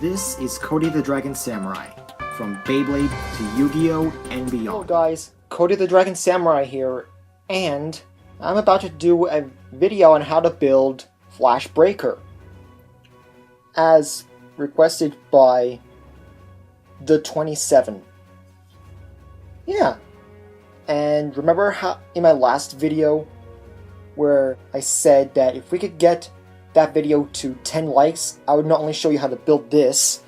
This is Cody the Dragon Samurai, from Beyblade to Yu-Gi-Oh! And beyond. Hello guys, Cody the Dragon Samurai here, and I'm about to do a video on how to build Flash Breaker, as requested by the 27. Yeah, and remember how in my last video where I said that if we could get that video to 10 likes, I would not only show you how to build this,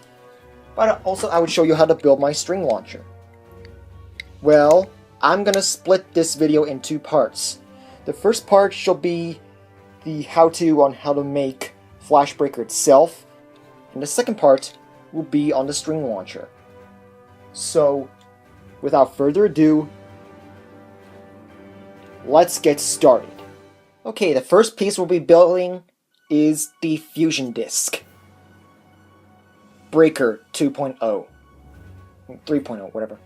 but also I would show you how to build my string launcher. Well, I'm gonna split this video in two parts. The first part shall be the how-to on how to make Flash Breaker itself, and the second part will be on the string launcher. So, without further ado, let's get started. Okay, the first piece we'll be building is the Fusion Disk. Breaker 2.0. 3.0, whatever.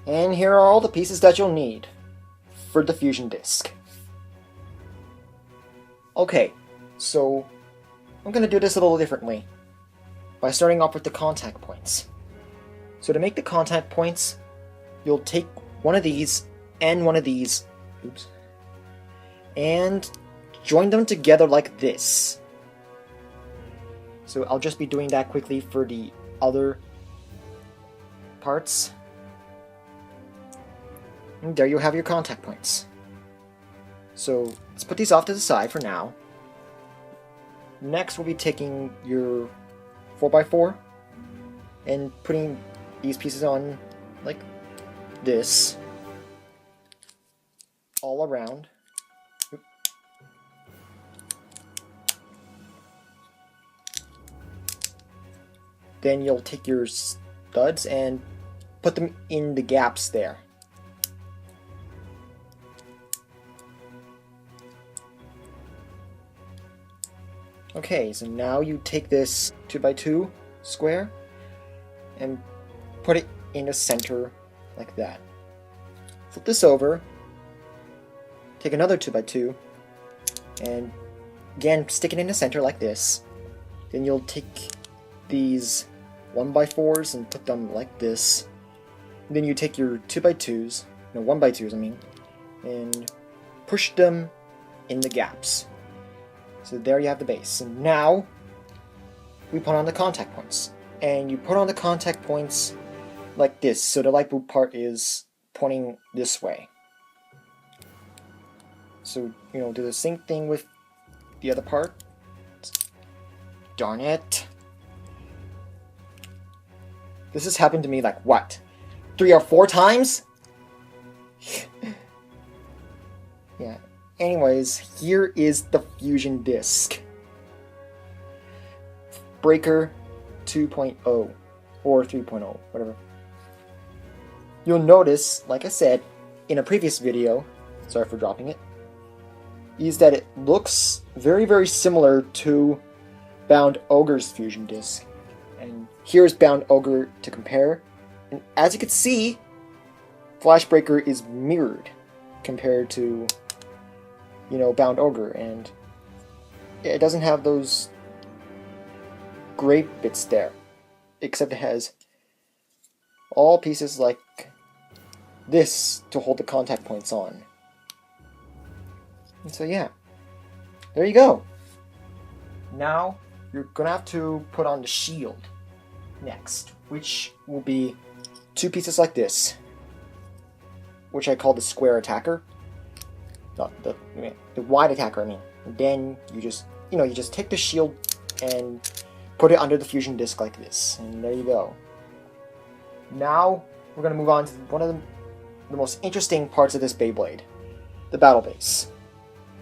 And here are all the pieces that you'll need for the Fusion Disk. Okay, so I'm going to do this a little differently by starting off with the contact points. So to make the contact points, you'll take one of these and one of these, and join them together like this. So I'll just be doing that quickly for the other parts. And there you have your contact points. So let's put these off to the side for now. Next we'll be taking your 4x4 and putting these pieces on like this all around. Then you'll take your studs and put them in the gaps there. Okay, so now you take this 2x2 square and put it in the center like that. Flip this over, take another 2x2, and again stick it in the center like this. Then you'll take these 1x4s and put them like this. And then you take your 2x2s, no 1x2s I mean, and push them in the gaps. So there you have the base. And now we put on the contact points. And you put on the contact points like this, so the light blue part is pointing this way. So, do the same thing with the other part. Darn it. This has happened to me like, what? 3 or 4 times? Yeah. Anyways, here is the Fusion Disk. Breaker 2.0 or 3.0, whatever. You'll notice, like I said in a previous video, sorry for dropping it, is that it looks very, very similar to Bound Ogre's Fusion Disk. And here's Bound Ogre to compare. And as you can see, Flash Breaker is mirrored compared to, Bound Ogre. And it doesn't have those gray bits there, except it has all pieces like this to hold the contact points on. And so yeah, there you go. Now you're gonna have to put on the shield next, which will be 2 pieces like this, which I call the square attacker, the wide attacker. I mean, and then you just take the shield and put it under the Fusion Disk like this, and there you go. Now we're gonna move on to one of the most interesting parts of this Beyblade, the battle base.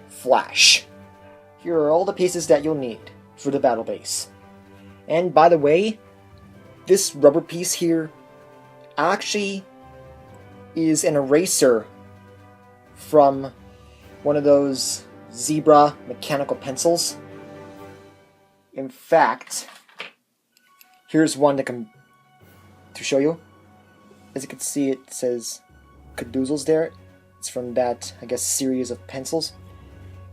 Flash. Here are all the pieces that you'll need for the battle base. And by the way, this rubber piece here actually is an eraser from one of those Zebra mechanical pencils. In fact, here's one to show you. As you can see, it says Cadoozles there. It's from that, I guess, series of pencils.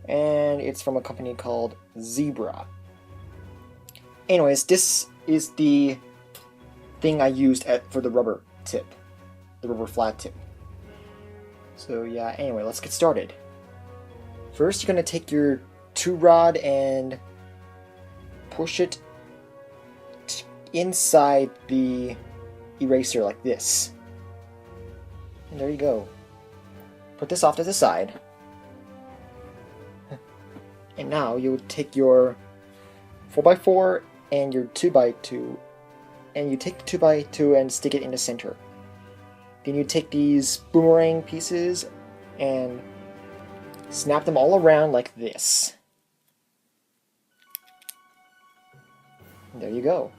And it's from a company called Zebra. Anyways, this is the thing I used for the rubber tip, the rubber flat tip. So yeah, anyway, let's get started. First, you're going to take your 2-rod and push it inside the eraser like this. And there you go. Put this off to the side. And now you take your 4x4 and your 2x2, and you take the 2x2 and stick it in the center. Then you take these boomerang pieces and snap them all around like this. And there you go.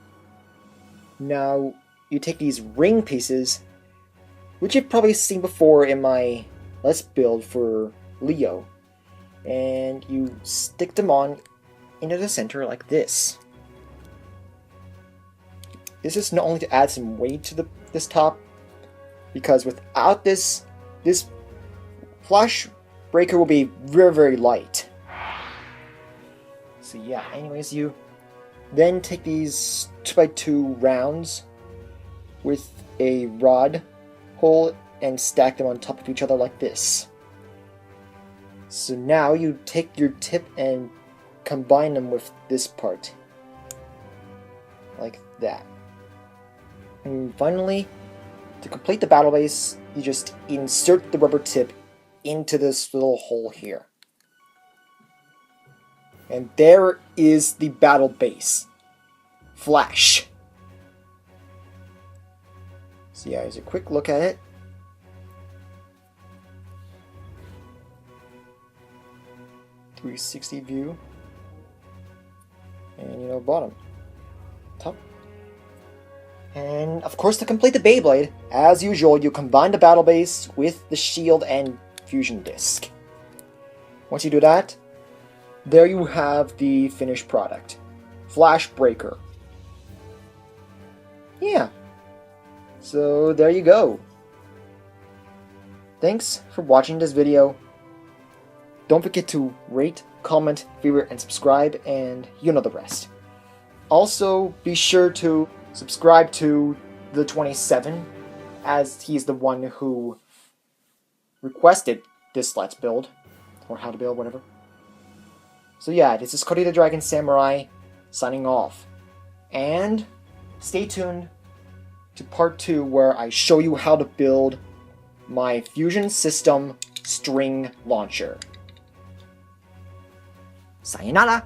Now you take these ring pieces, which you've probably seen before in my Let's Build for Leo, and you stick them on into the center like this. This is not only to add some weight to this top, because without this flash breaker will be very, very light. So yeah, anyways, you then take these 2x2 rounds with a rod hole and stack them on top of each other like this. So now you take your tip and combine them with this part. Like that. And finally, to complete the battle base, you just insert the rubber tip into this little hole here. And there is the battle base. Flash. So yeah, here's a quick look at it. .360 view. And bottom. Top. And of course, to complete the Beyblade, as usual, you combine the battle base with the shield and fusion disc. Once you do that, there you have the finished product. Flash Breaker. Yeah. So there you go. Thanks for watching this video. Don't forget to rate, comment, favorite, and subscribe, and you know the rest. Also, be sure to subscribe to the 27, as he's the one who requested this Let's Build, or how to build, whatever. So yeah, this is Cody the Dragon Samurai, signing off. And stay tuned to part 2, where I show you how to build my Fusion System string launcher. Sayonara!